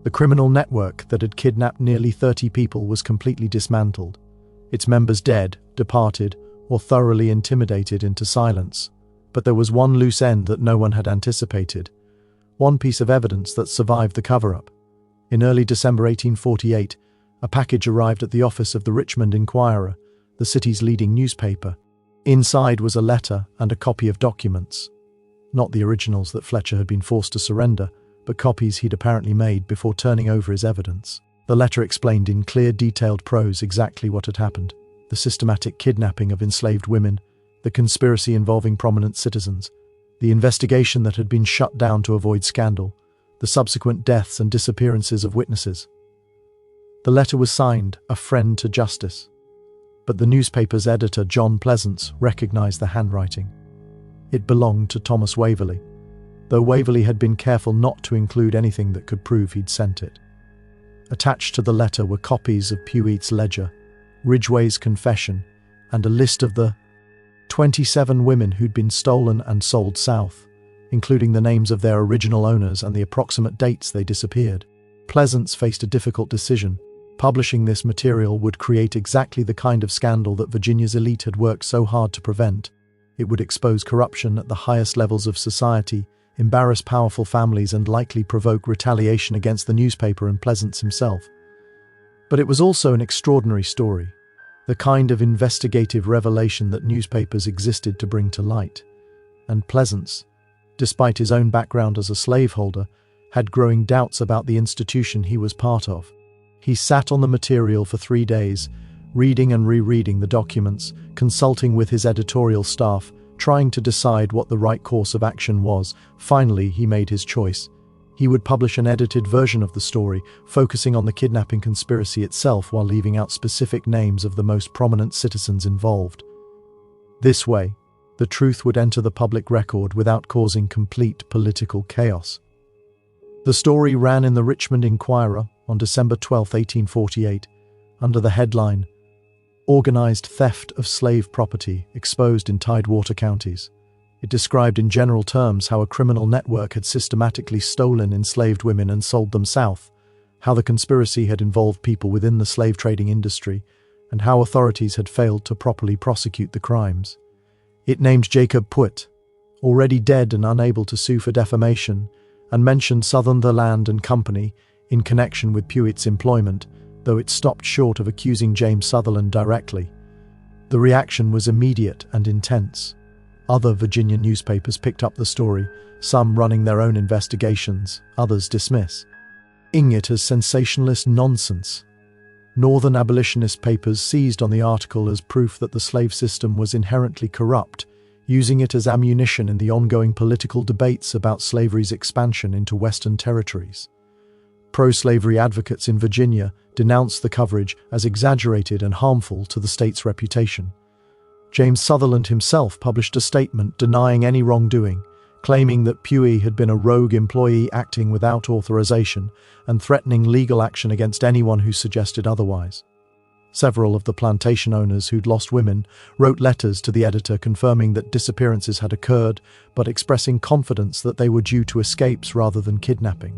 The criminal network that had kidnapped nearly 30 people was completely dismantled, its members dead, departed, or thoroughly intimidated into silence. But there was one loose end that no one had anticipated, one piece of evidence that survived the cover-up. In early December 1848, a package arrived at the office of the Richmond Inquirer, the city's leading newspaper. Inside was a letter and a copy of documents. Not the originals that Fletcher had been forced to surrender, but copies he'd apparently made before turning over his evidence. The letter explained in clear, detailed prose exactly what had happened: the systematic kidnapping of enslaved women, the conspiracy involving prominent citizens, the investigation that had been shut down to avoid scandal, the subsequent deaths and disappearances of witnesses. The letter was signed, "A Friend to Justice," but the newspaper's editor, John Pleasance, recognized the handwriting. It belonged to Thomas Waverly, though Waverly had been careful not to include anything that could prove he'd sent it. Attached to the letter were copies of Puete's ledger, Ridgway's confession, and a list of the 27 women who'd been stolen and sold south, including the names of their original owners and the approximate dates they disappeared. Pleasance faced a difficult decision. Publishing this material would create exactly the kind of scandal that Virginia's elite had worked so hard to prevent. It would expose corruption at the highest levels of society, embarrass powerful families, and likely provoke retaliation against the newspaper and Pleasance himself. But it was also an extraordinary story, the kind of investigative revelation that newspapers existed to bring to light. And Pleasance, despite his own background as a slaveholder, had growing doubts about the institution he was part of. He sat on the material for 3 days, reading and rereading the documents, consulting with his editorial staff, trying to decide what the right course of action was. Finally, he made his choice. He would publish an edited version of the story, focusing on the kidnapping conspiracy itself while leaving out specific names of the most prominent citizens involved. This way, the truth would enter the public record without causing complete political chaos. The story ran in the Richmond Inquirer on December 12, 1848, under the headline, "Organized Theft of Slave Property Exposed in Tidewater Counties." It described in general terms how a criminal network had systematically stolen enslaved women and sold them south, how the conspiracy had involved people within the slave trading industry, and how authorities had failed to properly prosecute the crimes. It named Jacob Puett, already dead and unable to sue for defamation, and mentioned Sutherland and Company in connection with Puett's employment, though it stopped short of accusing James Sutherland directly. The reaction was immediate and intense. Other Virginia newspapers picked up the story, some running their own investigations, others dismissing it as sensationalist nonsense. Northern abolitionist papers seized on the article as proof that the slave system was inherently corrupt, using it as ammunition in the ongoing political debates about slavery's expansion into Western territories. Pro-slavery advocates in Virginia denounced the coverage as exaggerated and harmful to the state's reputation. James Sutherland himself published a statement denying any wrongdoing, claiming that Puett had been a rogue employee acting without authorization and threatening legal action against anyone who suggested otherwise. Several of the plantation owners who'd lost women wrote letters to the editor confirming that disappearances had occurred, but expressing confidence that they were due to escapes rather than kidnapping.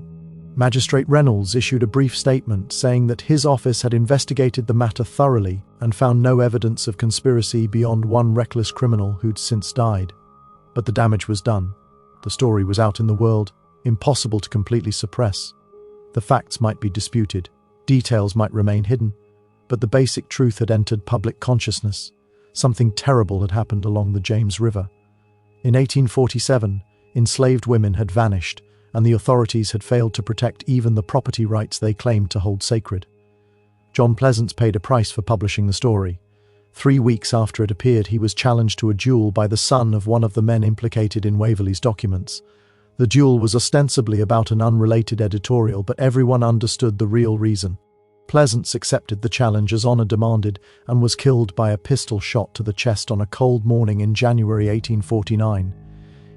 Magistrate Reynolds issued a brief statement saying that his office had investigated the matter thoroughly and found no evidence of conspiracy beyond one reckless criminal who'd since died. But the damage was done. The story was out in the world, impossible to completely suppress. The facts might be disputed, details might remain hidden, but the basic truth had entered public consciousness. Something terrible had happened along the James River. In 1847, enslaved women had vanished, and the authorities had failed to protect even the property rights they claimed to hold sacred. John Pleasance paid a price for publishing the story. 3 weeks after it appeared, he was challenged to a duel by the son of one of the men implicated in Waverley's documents. The duel was ostensibly about an unrelated editorial, but everyone understood the real reason. Pleasance accepted the challenge as honor demanded and was killed by a pistol shot to the chest on a cold morning in January 1849.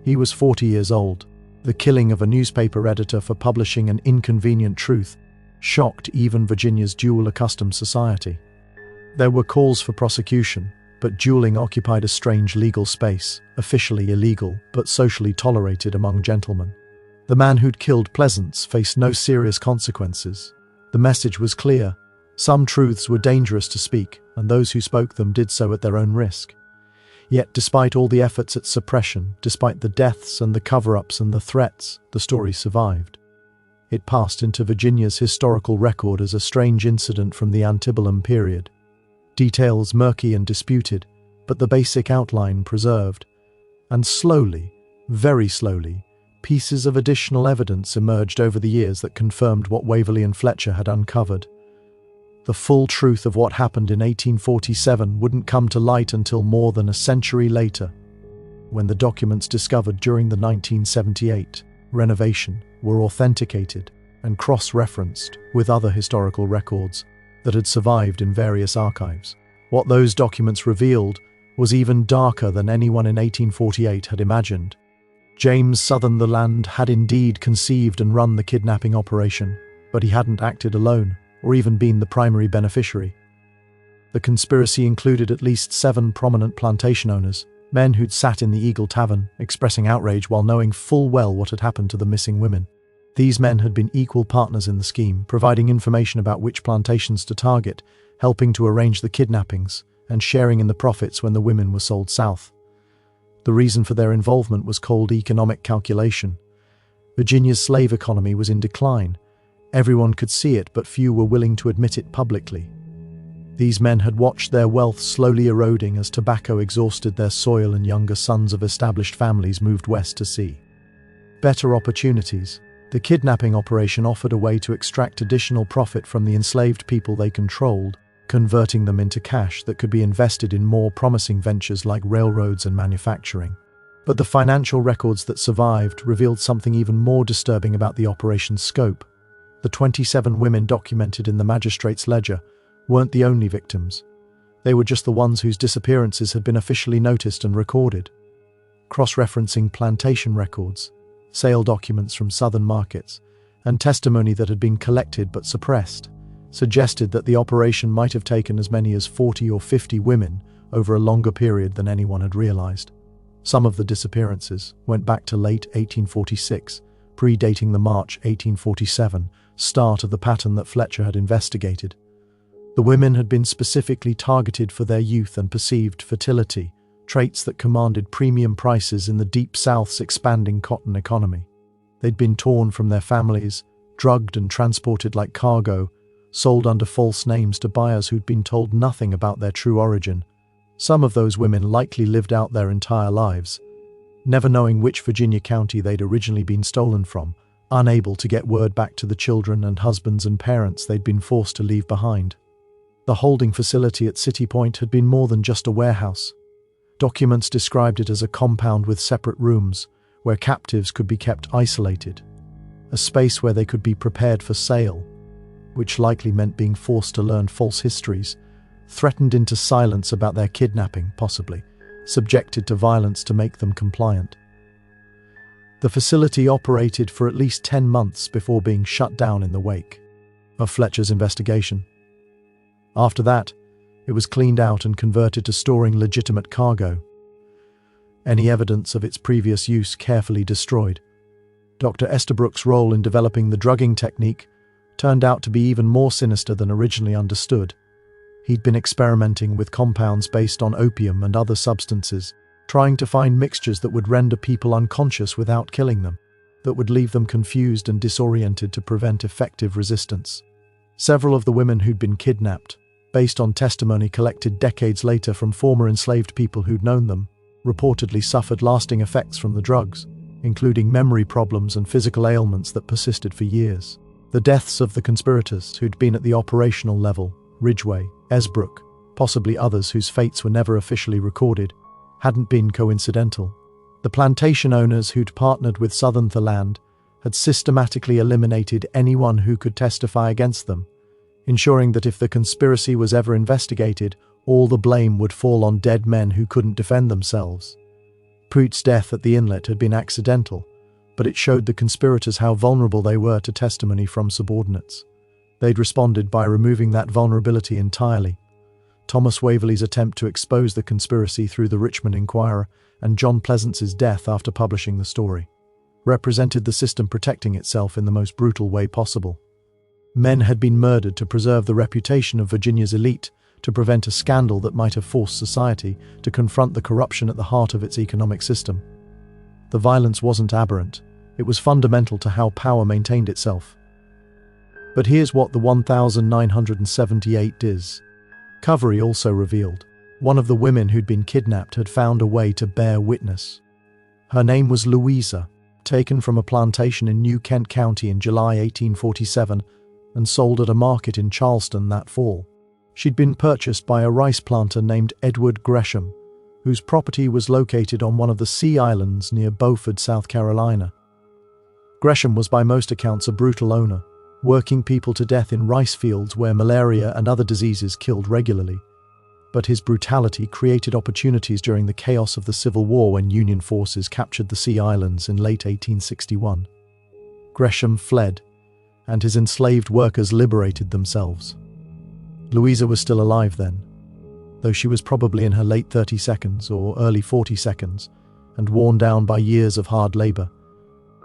He was 40 years old. The killing of a newspaper editor for publishing an inconvenient truth shocked even Virginia's duel-accustomed society. There were calls for prosecution, but dueling occupied a strange legal space, officially illegal but socially tolerated among gentlemen. The man who'd killed Pleasance faced no serious consequences. The message was clear. Some truths were dangerous to speak, and those who spoke them did so at their own risk. Yet despite all the efforts at suppression, despite the deaths and the cover-ups and the threats, the story survived. It passed into Virginia's historical record as a strange incident from the antebellum period. Details murky and disputed, but the basic outline preserved. And slowly, very slowly, pieces of additional evidence emerged over the years that confirmed what Waverley and Fletcher had uncovered. The full truth of what happened in 1847 wouldn't come to light until more than a century later, when the documents discovered during the 1978 renovation were authenticated and cross-referenced with other historical records that had survived in various archives. What those documents revealed was even darker than anyone in 1848 had imagined. James Sutherland had indeed conceived and run the kidnapping operation, but he hadn't acted alone or even been the primary beneficiary. The conspiracy included at least 7 prominent plantation owners, men who'd sat in the Eagle Tavern, expressing outrage while knowing full well what had happened to the missing women. These men had been equal partners in the scheme, providing information about which plantations to target, helping to arrange the kidnappings, and sharing in the profits when the women were sold south. The reason for their involvement was cold economic calculation. Virginia's slave economy was in decline. Everyone could see it, but few were willing to admit it publicly. These men had watched their wealth slowly eroding as tobacco exhausted their soil and younger sons of established families moved west to sea. Better opportunities. The kidnapping operation offered a way to extract additional profit from the enslaved people they controlled, converting them into cash that could be invested in more promising ventures like railroads and manufacturing. But the financial records that survived revealed something even more disturbing about the operation's scope. The 27 women documented in the magistrate's ledger weren't the only victims. They were just the ones whose disappearances had been officially noticed and recorded. Cross-referencing plantation records, sale documents from southern markets, and testimony that had been collected but suppressed, suggested that the operation might have taken as many as 40 or 50 women over a longer period than anyone had realized. Some of the disappearances went back to late 1846, predating the March 1847 start of the pattern that Fletcher had investigated. The women had been specifically targeted for their youth and perceived fertility, traits that commanded premium prices in the Deep South's expanding cotton economy. They'd been torn from their families, drugged and transported like cargo, sold under false names to buyers who'd been told nothing about their true origin. Some of those women likely lived out their entire lives, never knowing which Virginia county they'd originally been stolen from, unable to get word back to the children and husbands and parents they'd been forced to leave behind. The holding facility at City Point had been more than just a warehouse. Documents described it as a compound with separate rooms, where captives could be kept isolated, a space where they could be prepared for sale, which likely meant being forced to learn false histories, threatened into silence about their kidnapping, possibly, subjected to violence to make them compliant. The facility operated for at least 10 months before being shut down in the wake of Fletcher's investigation. After that, it was cleaned out and converted to storing legitimate cargo. Any evidence of its previous use carefully destroyed. Dr. Estabrook's role in developing the drugging technique turned out to be even more sinister than originally understood. He'd been experimenting with compounds based on opium and other substances, trying to find mixtures that would render people unconscious without killing them, that would leave them confused and disoriented to prevent effective resistance. Several of the women who'd been kidnapped, based on testimony collected decades later from former enslaved people who'd known them, reportedly suffered lasting effects from the drugs, including memory problems and physical ailments that persisted for years. The deaths of the conspirators who'd been at the operational level, Ridgway, Esbrook, possibly others whose fates were never officially recorded, hadn't been coincidental. The plantation owners who'd partnered with Sutherland had systematically eliminated anyone who could testify against them, ensuring that if the conspiracy was ever investigated, all the blame would fall on dead men who couldn't defend themselves. Pruitt's death at the inlet had been accidental, but it showed the conspirators how vulnerable they were to testimony from subordinates. They'd responded by removing that vulnerability entirely. Thomas Waverley's attempt to expose the conspiracy through the Richmond Inquirer and John Pleasance's death after publishing the story represented the system protecting itself in the most brutal way possible. Men had been murdered to preserve the reputation of Virginia's elite, to prevent a scandal that might have forced society to confront the corruption at the heart of its economic system. The violence wasn't aberrant, it was fundamental to how power maintained itself. But here's what the 1978 is. Covery also revealed one of the women who'd been kidnapped had found a way to bear witness. Her name was Louisa, taken from a plantation in New Kent County in July 1847 and sold at a market in Charleston that fall. She'd been purchased by a rice planter named Edward Gresham, whose property was located on one of the Sea Islands near Beaufort, South Carolina. Gresham was by most accounts a brutal owner, working people to death in rice fields where malaria and other diseases killed regularly. But his brutality created opportunities during the chaos of the Civil War when Union forces captured the Sea Islands in late 1861. Gresham fled, and his enslaved workers liberated themselves. Louisa was still alive then, though she was probably in her late 32nds or early 42nds and worn down by years of hard labor.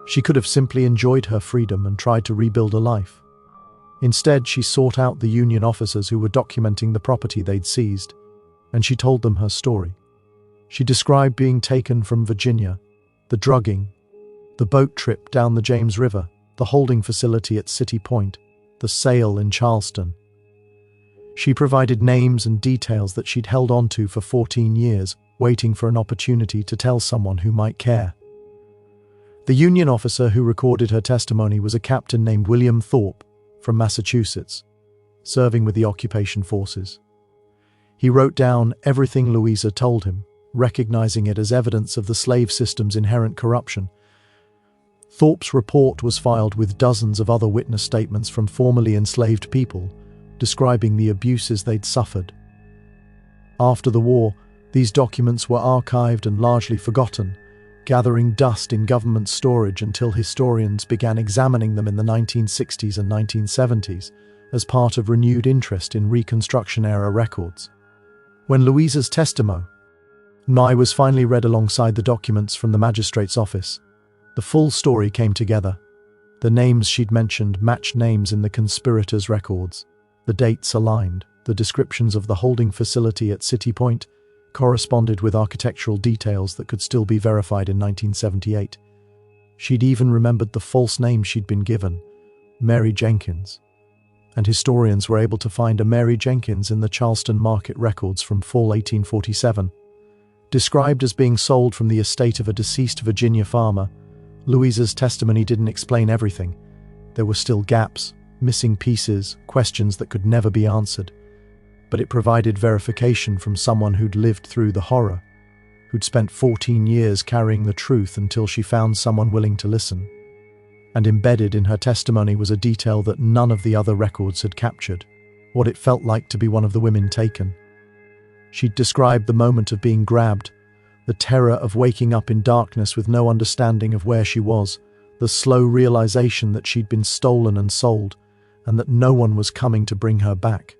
She could have simply enjoyed her freedom and tried to rebuild a life. Instead, she sought out the Union officers who were documenting the property they'd seized, and she told them her story. She described being taken from Virginia, the drugging, the boat trip down the James River, the holding facility at City Point, the sale in Charleston. She provided names and details that she'd held onto for 14 years, waiting for an opportunity to tell someone who might care. The Union officer who recorded her testimony was a captain named William Thorpe from Massachusetts, serving with the occupation forces. He wrote down everything Louisa told him, recognizing it as evidence of the slave system's inherent corruption. Thorpe's report was filed with dozens of other witness statements from formerly enslaved people, describing the abuses they'd suffered. After the war, these documents were archived and largely forgotten, gathering dust in government storage until historians began examining them in the 1960s and 1970s as part of renewed interest in Reconstruction-era records. When Louisa's testimony was finally read alongside the documents from the magistrate's office, the full story came together. The names she'd mentioned matched names in the conspirators' records. The dates aligned. The descriptions of the holding facility at City Point corresponded with architectural details that could still be verified in 1978. She'd even remembered the false name she'd been given, Mary Jenkins. And historians were able to find a Mary Jenkins in the Charleston market records from fall 1847. Described as being sold from the estate of a deceased Virginia farmer, Louisa's testimony didn't explain everything. There were still gaps, missing pieces, questions that could never be answered. But it provided verification from someone who'd lived through the horror, who'd spent 14 years carrying the truth until she found someone willing to listen. And embedded in her testimony was a detail that none of the other records had captured, what it felt like to be one of the women taken. She'd described the moment of being grabbed, the terror of waking up in darkness with no understanding of where she was, the slow realization that she'd been stolen and sold, and that no one was coming to bring her back.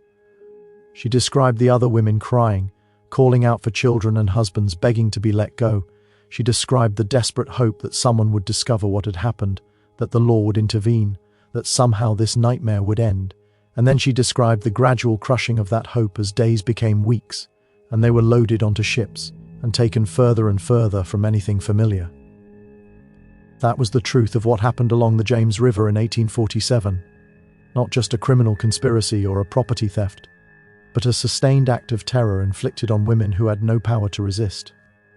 She described the other women crying, calling out for children and husbands begging to be let go. She described the desperate hope that someone would discover what had happened, that the law would intervene, that somehow this nightmare would end. And then she described the gradual crushing of that hope as days became weeks, and they were loaded onto ships and taken further and further from anything familiar. That was the truth of what happened along the James River in 1847. Not just a criminal conspiracy or a property theft, but a sustained act of terror inflicted on women who had no power to resist,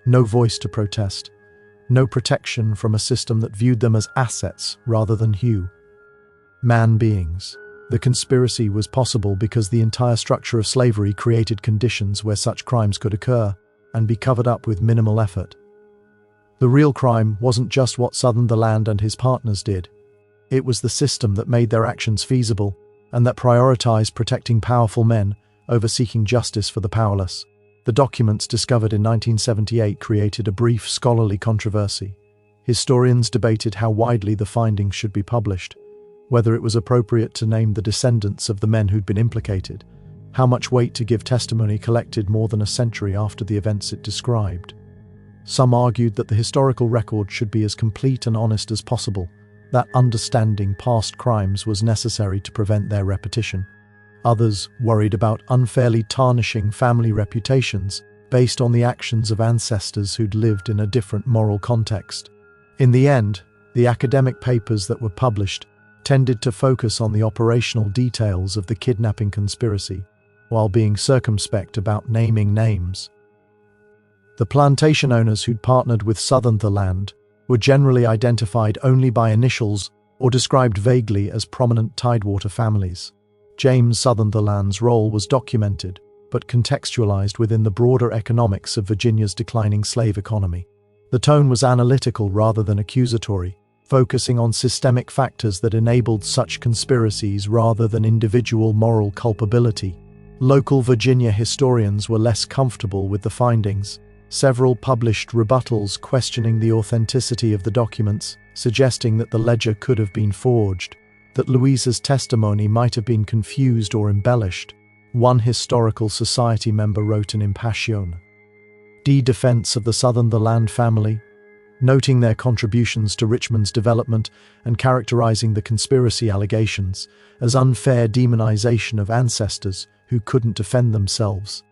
no voice to protest, no protection from a system that viewed them as assets rather than man beings. The conspiracy was possible because the entire structure of slavery created conditions where such crimes could occur and be covered up with minimal effort. The real crime wasn't just what Sutherland and his partners did. It was the system that made their actions feasible and that prioritized protecting powerful men over seeking justice for the powerless. The documents discovered in 1978 created a brief scholarly controversy. Historians debated how widely the findings should be published, whether it was appropriate to name the descendants of the men who'd been implicated, how much weight to give testimony collected more than a century after the events it described. Some argued that the historical record should be as complete and honest as possible, that understanding past crimes was necessary to prevent their repetition. Others worried about unfairly tarnishing family reputations based on the actions of ancestors who'd lived in a different moral context. In the end, the academic papers that were published tended to focus on the operational details of the kidnapping conspiracy, while being circumspect about naming names. The plantation owners who'd partnered with Sutherland were generally identified only by initials or described vaguely as prominent Tidewater families. James Sutherland's role was documented, but contextualized within the broader economics of Virginia's declining slave economy. The tone was analytical rather than accusatory, focusing on systemic factors that enabled such conspiracies rather than individual moral culpability. Local Virginia historians were less comfortable with the findings. Several published rebuttals questioning the authenticity of the documents, suggesting that the ledger could have been forged, that Louisa's testimony might have been confused or embellished. One historical society member wrote an impassioned defense of the Sutherland family, noting their contributions to Richmond's development and characterizing the conspiracy allegations as unfair demonization of ancestors who couldn't defend themselves.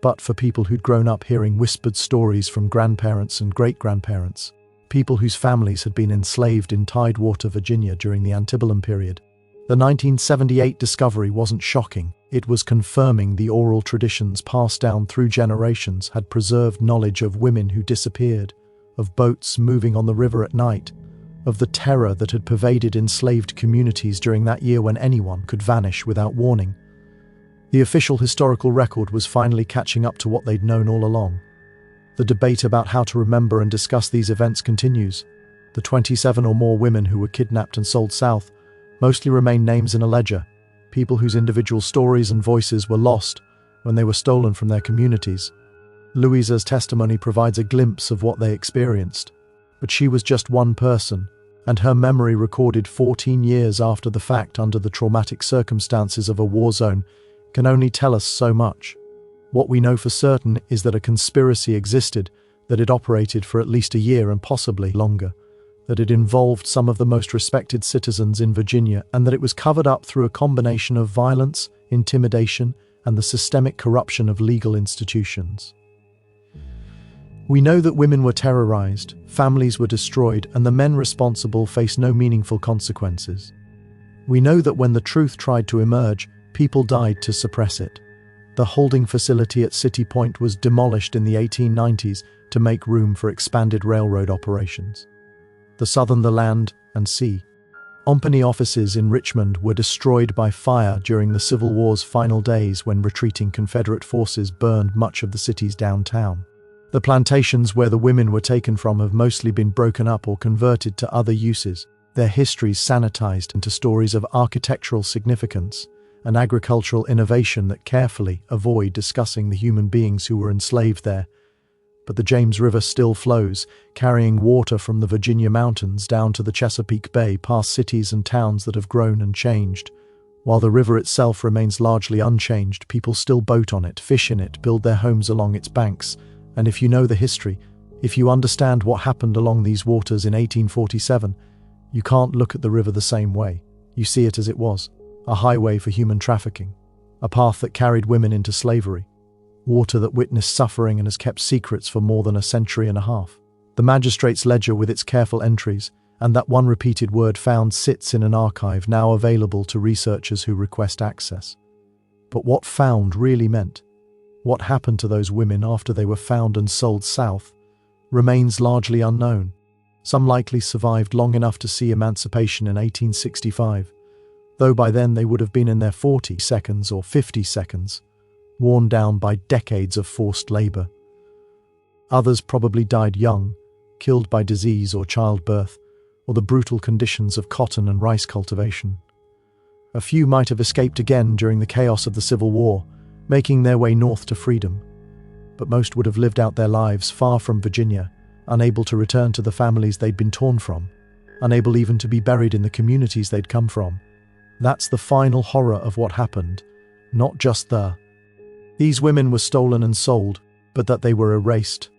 but for people who'd grown up hearing whispered stories from grandparents and great-grandparents, people whose families had been enslaved in Tidewater, Virginia during the antebellum period. The 1978 discovery wasn't shocking. It was confirming the oral traditions passed down through generations had preserved knowledge of women who disappeared, of boats moving on the river at night, of the terror that had pervaded enslaved communities during that year when anyone could vanish without warning. The official historical record was finally catching up to what they'd known all along. The debate about how to remember and discuss these events continues. The 27 or more women who were kidnapped and sold south mostly remain names in a ledger, people whose individual stories and voices were lost when they were stolen from their communities. Louisa's testimony provides a glimpse of what they experienced, but she was just one person, and her memory, recorded 14 years after the fact under the traumatic circumstances of a war zone, can only tell us so much. What we know for certain is that a conspiracy existed, that it operated for at least a year and possibly longer, that it involved some of the most respected citizens in Virginia, and that it was covered up through a combination of violence, intimidation, and the systemic corruption of legal institutions. We know that women were terrorized, families were destroyed, and the men responsible faced no meaningful consequences. We know that when the truth tried to emerge, people died to suppress it. The holding facility at City Point was demolished in the 1890s to make room for expanded railroad operations. The Southern Land and Sea Company offices in Richmond were destroyed by fire during the Civil War's final days when retreating Confederate forces burned much of the city's downtown. The plantations where the women were taken from have mostly been broken up or converted to other uses, their histories sanitized into stories of architectural significance and agricultural innovation that carefully avoid discussing the human beings who were enslaved there. But the James River still flows, carrying water from the Virginia mountains down to the Chesapeake Bay, past cities and towns that have grown and changed. While the river itself remains largely unchanged, people still boat on it, fish in it, build their homes along its banks. And if you know the history, if you understand what happened along these waters in 1847, you can't look at the river the same way. You see it as it was, a highway for human trafficking, a path that carried women into slavery, water that witnessed suffering and has kept secrets for more than a century and a half. The magistrate's ledger with its careful entries, and that one repeated word found, sits in an archive now available to researchers who request access. But what found really meant, what happened to those women after they were found and sold south, remains largely unknown. Some likely survived long enough to see emancipation in 1865, though by then they would have been in their 40s or 50s, worn down by decades of forced labor. Others probably died young, killed by disease or childbirth, or the brutal conditions of cotton and rice cultivation. A few might have escaped again during the chaos of the Civil War, making their way north to freedom. But most would have lived out their lives far from Virginia, unable to return to the families they'd been torn from, unable even to be buried in the communities they'd come from. That's the final horror of what happened, not just These women were stolen and sold, but that they were erased.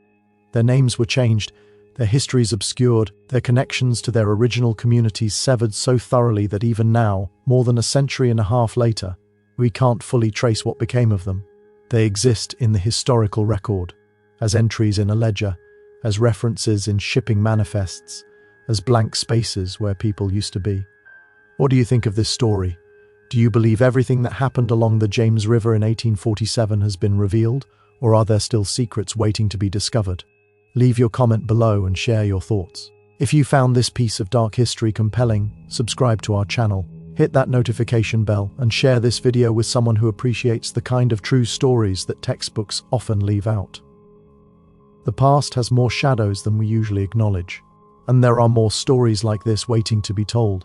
Their names were changed, their histories obscured, their connections to their original communities severed so thoroughly that even now, more than a century and a half later, we can't fully trace what became of them. They exist in the historical record, as entries in a ledger, as references in shipping manifests, as blank spaces where people used to be. What do you think of this story? Do you believe everything that happened along the James River in 1847 has been revealed, or are there still secrets waiting to be discovered? Leave your comment below and share your thoughts. If you found this piece of dark history compelling, subscribe to our channel, hit that notification bell, and share this video with someone who appreciates the kind of true stories that textbooks often leave out. The past has more shadows than we usually acknowledge, and there are more stories like this waiting to be told.